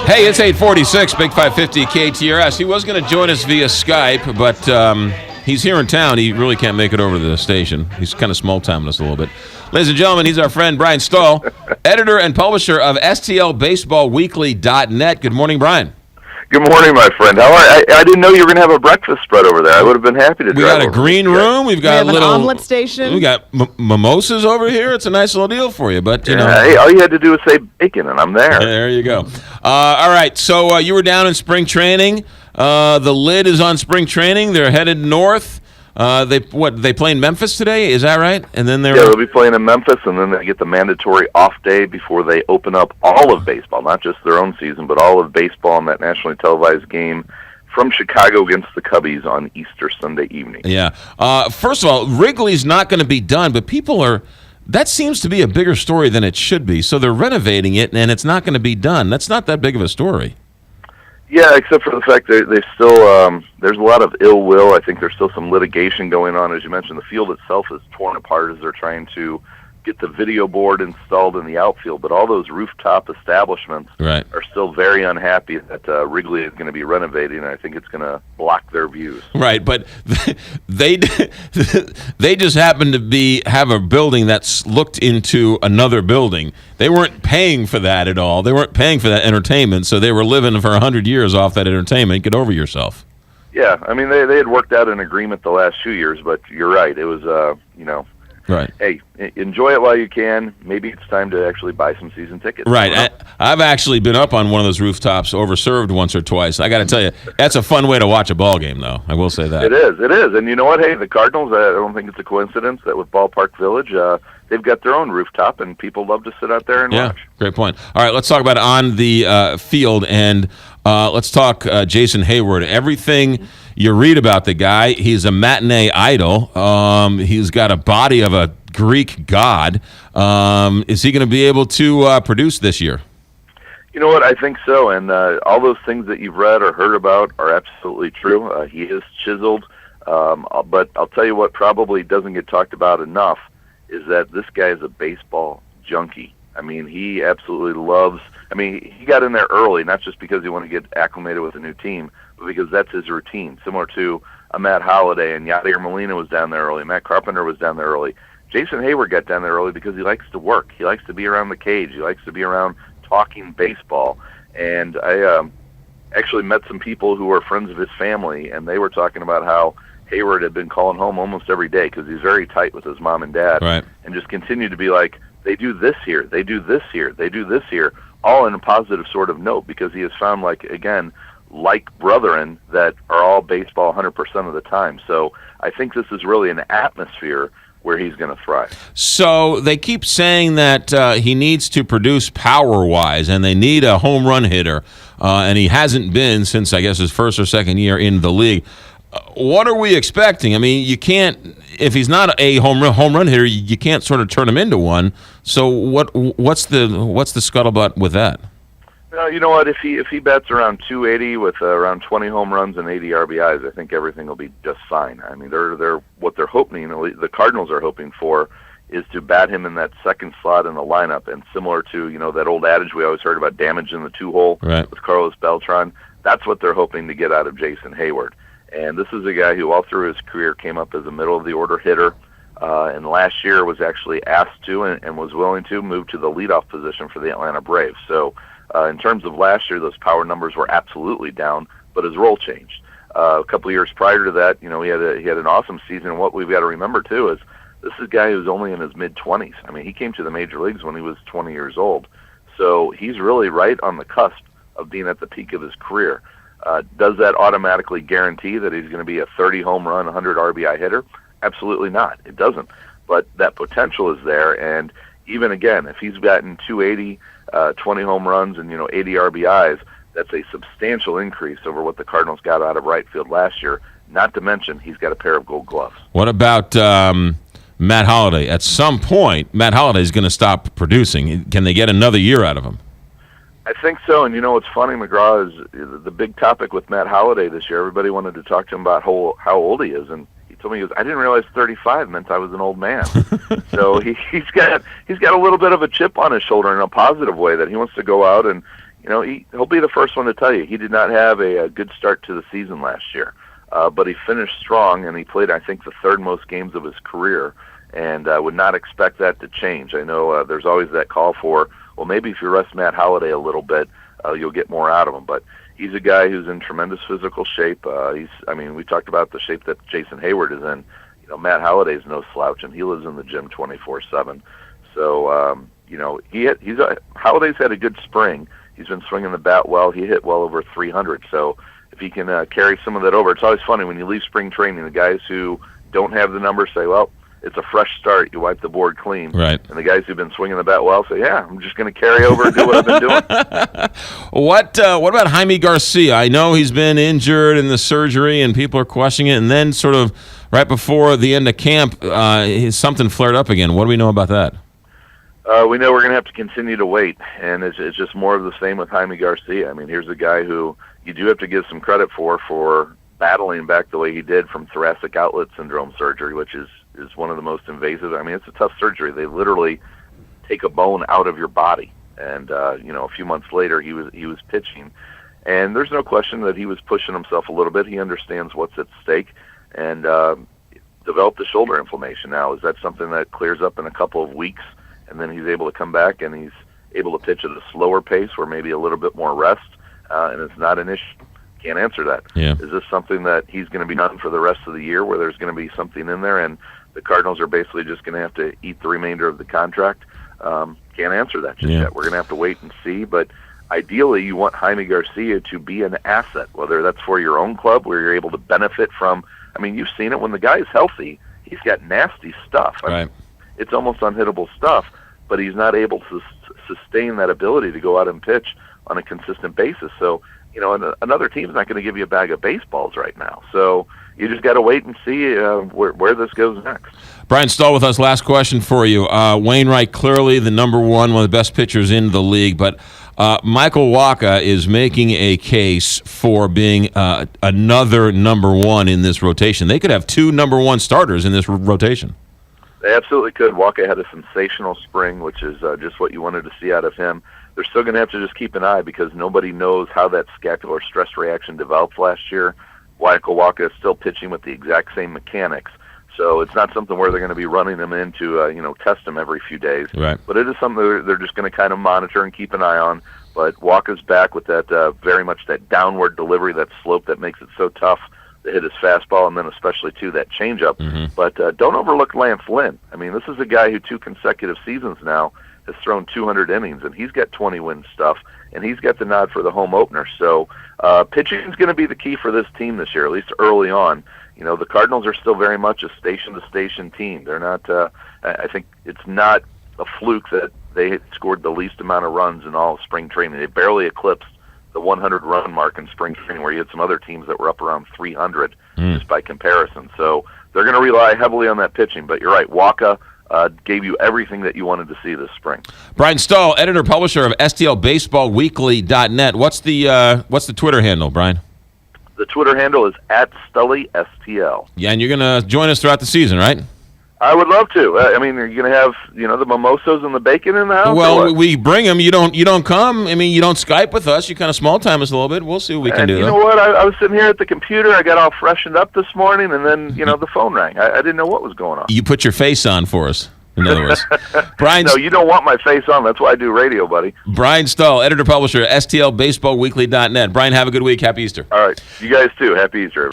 Hey, it's 8:46, Big 550 KTRS. He was going to join us via Skype, but he's here in town. He really can't make it over to the station. He's kind of small-timing us a little bit. Ladies and gentlemen, he's our friend Brian Stull, editor and publisher of STLBaseballWeekly.net. Good morning, Brian. Good morning, my friend. How are you? I didn't know you were going to have a breakfast spread over there. I would have been happy to. We got a green room. We've got we have an omelet station. We got mimosas over here. It's a nice little deal for you, but you know. Hey, all you had to do was say bacon, and I'm there. There you go. All right. So you were down in spring training. The lid is on spring training. They're headed north. They play in Memphis today? Is that right? And then they'll be playing in Memphis, and then they get the mandatory off day before they open up all of baseball, not just their own season, but all of baseball in that nationally televised game from Chicago against the Cubbies on Easter Sunday evening. Yeah. First of all, Wrigley's not going to be done, but people are. That seems to be a bigger story than it should be. So they're renovating it, and it's not going to be done. That's not that big of a story. Yeah, except for the fact that they still there's a lot of ill will. I think there's still some litigation going on. As you mentioned, the field itself is torn apart as they're trying to get the video board installed in the outfield. But all those rooftop establishments are still very unhappy that Wrigley is going to be renovating, and I think it's going to block their views. Right, but they just happen to have a building that's looked into another building. They weren't paying for that at all. They weren't paying for that entertainment, so they were living for 100 years off that entertainment. Get over yourself. Yeah, I mean, they had worked out an agreement the last few years, but you're right. It was, Right. Hey, enjoy it while you can. Maybe it's time to actually buy some season tickets. Right. I've actually been up on one of those rooftops, overserved once or twice. I got to tell you, that's a fun way to watch a ball game, though. I will say that. It is. And you know what? Hey, the Cardinals, I don't think it's a coincidence that with Ballpark Village, they've got their own rooftop, and people love to sit out there and watch. Great point. All right, let's talk about on the field, and let's talk Jason Heyward. Everything you read about the guy, he's a matinee idol. He's got a body of a Greek god. Is he going to be able to produce this year? You know what? I think so. And all those things that you've read or heard about are absolutely true. He is chiseled. But I'll tell you what probably doesn't get talked about enough is that this guy is a baseball junkie. I mean, he absolutely loves. I mean, he got in there early, not just because he wanted to get acclimated with a new team, but because that's his routine, similar to a Matt Holliday, and Yadier Molina was down there early. Matt Carpenter was down there early. Jason Heyward got down there early because he likes to work. He likes to be around the cage. He likes to be around talking baseball. And I actually met some people who were friends of his family, and they were talking about how Heyward had been calling home almost every day because he's very tight with his mom and dad, and just continued to be like, they do this here, they do this here, they do this here, all in a positive sort of note, because he has found, like, again, like brethren that are all baseball 100% of the time. So I think this is really an atmosphere where he's going to thrive. So they keep saying that he needs to produce power-wise, and they need a home run hitter, and he hasn't been since, I guess, his first or second year in the league. What are we expecting? I mean, you can't, if he's not a home run hitter, you can't sort of turn him into one. So what's the scuttlebutt with that? You know what? If he bats around 280 with around 20 home runs and 80 RBIs, I think everything will be just fine. I mean, they're what they're hoping. The Cardinals are hoping for is to bat him in that second slot in the lineup, and similar to that old adage we always heard about damage in the two-hole with Carlos Beltran. That's what they're hoping to get out of Jason Heyward. And this is a guy who all through his career came up as a middle-of-the-order hitter, and last year was actually asked to and was willing to move to the leadoff position for the Atlanta Braves. So in terms of last year, those power numbers were absolutely down, but his role changed. A couple of years prior to that, he had an awesome season. And what we've got to remember, too, is this is a guy who's only in his mid-20s. I mean, he came to the major leagues when he was 20 years old. So he's really right on the cusp of being at the peak of his career. Does that automatically guarantee that he's going to be a 30 home run, 100 RBI hitter? Absolutely not. It doesn't. But that potential is there, and even again, if he's gotten 280, 20 home runs, and 80 RBIs, that's a substantial increase over what the Cardinals got out of right field last year. Not to mention, he's got a pair of Gold Gloves. What about Matt Holliday? At some point, Matt Holliday is going to stop producing. Can they get another year out of him? I think so, and what's funny, McGraw, is the big topic with Matt Holliday this year. Everybody wanted to talk to him about how old he is, and he told me, I didn't realize 35 meant I was an old man. So he's got a little bit of a chip on his shoulder in a positive way, that he wants to go out and he'll be the first one to tell you he did not have a good start to the season last year. But he finished strong, and he played, I think, the third most games of his career, and I would not expect that to change. I know there's always that call for, well, maybe if you rest Matt Holliday a little bit, you'll get more out of him. But he's a guy who's in tremendous physical shape. We talked about the shape that Jason Heyward is in. Matt Holliday's no slouch, and he lives in the gym 24/7. So, Holliday's had a good spring. He's been swinging the bat well. He hit well over 300. So if he can carry some of that over, it's always funny when you leave spring training. The guys who don't have the numbers say, "Well, it's a fresh start. You wipe the board clean." Right. And the guys who've been swinging the bat well say, "Yeah, I'm just going to carry over and do what I've been doing." What about Jaime Garcia? I know he's been injured in the surgery, and people are questioning it. And then, sort of right before the end of camp, something flared up again. What do we know about that? We know we're going to have to continue to wait, and it's just more of the same with Jaime Garcia. I mean, here's a guy who you do have to give some credit for battling back the way he did from thoracic outlet syndrome surgery, which is one of the most invasive. I mean, it's a tough surgery. They literally take a bone out of your body, and a few months later he was pitching, and there's no question that he was pushing himself a little bit. He understands what's at stake, and developed a shoulder inflammation. Now, is that something that clears up in a couple of weeks, and then he's able to come back and he's able to pitch at a slower pace where maybe a little bit more rest, and it's not an issue? Can't answer that. Yeah. Is this something that he's going to be done for the rest of the year, where there's going to be something in there and the Cardinals are basically just going to have to eat the remainder of the contract? Can't answer that just yet. We're going to have to wait and see, but ideally you want Jaime Garcia to be an asset, whether that's for your own club where you're able to benefit from. I mean, you've seen it when the guy's healthy, he's got nasty stuff. Right. It's almost unhittable stuff, but he's not able to sustain that ability to go out and pitch on a consistent basis. So, another team's not going to give you a bag of baseballs right now. So you just got to wait and see where this goes next. Brian Stull with us. Last question for you. Wainwright, clearly the number one of the best pitchers in the league, but Michael Wacha is making a case for being another number one in this rotation. They could have two number one starters in this rotation. They absolutely could. Wacha had a sensational spring, which is just what you wanted to see out of him. They're still going to have to just keep an eye because nobody knows how that scapular stress reaction developed last year. Michael Wacha is still pitching with the exact same mechanics. So it's not something where they're going to be running them in to test them every few days. Right. But it is something they're just going to kind of monitor and keep an eye on. But Wacha's back with that very much that downward delivery, that slope that makes it so tough to hit his fastball, and then especially, too, that changeup. Mm-hmm. But don't overlook Lance Lynn. I mean, this is a guy who 2 consecutive seasons now has thrown 200 innings, and he's got 20-win stuff, and he's got the nod for the home opener. So pitching is going to be the key for this team this year, at least early on. The Cardinals are still very much a station-to-station team. They're not I think it's not a fluke that they scored the least amount of runs in all of spring training. They barely eclipsed the 100-run mark in spring training, where you had some other teams that were up around 300 just by comparison. So they're going to rely heavily on that pitching. But you're right, Wacha gave you everything that you wanted to see this spring. Brian Stull, editor-publisher of STLBaseballWeekly.net. What's the Twitter handle, Brian? The Twitter handle is @Stully, STL. Yeah, and you're going to join us throughout the season, right? I would love to. Are you going to have the mimosas and the bacon in the house? Well, we bring them. You don't come. I mean, you don't Skype with us. You kind of small time us a little bit. We'll see what we can do. You know what? I was sitting here at the computer. I got all freshened up this morning, and then the phone rang. I didn't know what was going on. You put your face on for us. In other words, Brian. No, you don't want my face on. That's why I do radio, buddy. Brian Stull, editor-publisher, STLBaseballWeekly.net. Brian, have a good week. Happy Easter. All right. You guys too. Happy Easter.